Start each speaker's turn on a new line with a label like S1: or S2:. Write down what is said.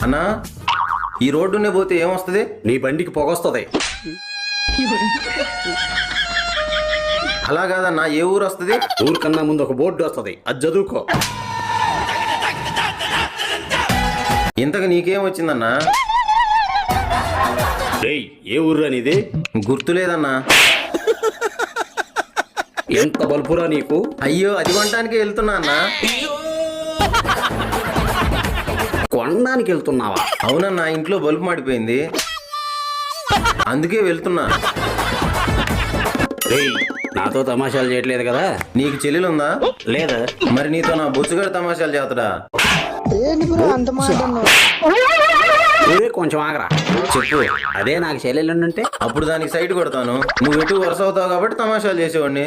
S1: అన్నా ఈ రోడ్డునే పోతే ఏమొస్తుంది?
S2: నీ బండికి పొగొస్తుంది.
S1: అలా కాదన్నా, ఏ ఊరు వస్తుంది?
S2: ఊరు కన్నా ముందు ఒక బోర్డు వస్తుంది, అది చదువుకో.
S1: ఇంతకు నీకేం వచ్చిందన్నా?
S2: రేయ్, ఏ ఊరు అనేది?
S1: గుర్తులేదన్నా.
S2: ఎంత బల్పురా నీకు?
S1: అయ్యో, అది కొనటానికి వెళ్తున్నా అన్నా.
S2: కొనడానికి వెళ్తున్నావా?
S1: అవునన్నా, ఇంట్లో బల్బు మాడిపోయింది, అందుకే వెళ్తున్నా.
S2: రేయ్, నాతో తమాషాలు చేయట్లేదు కదా?
S1: నీకు చెల్లెలుందా?
S2: లేదా?
S1: మరి నీతో నా బొచ్చుగాడు తమాషాలు చేస్తాడా?
S2: కొంచెం ఆగరా.
S1: చెప్పు.
S2: అదే నాకు చెల్లెలుంటే
S1: అప్పుడు దానికి సైడ్ కొడతాను. నువ్వు ఎటు వరుస అవుతావు కాబట్టి తమాషాలు చేసేవాడిని.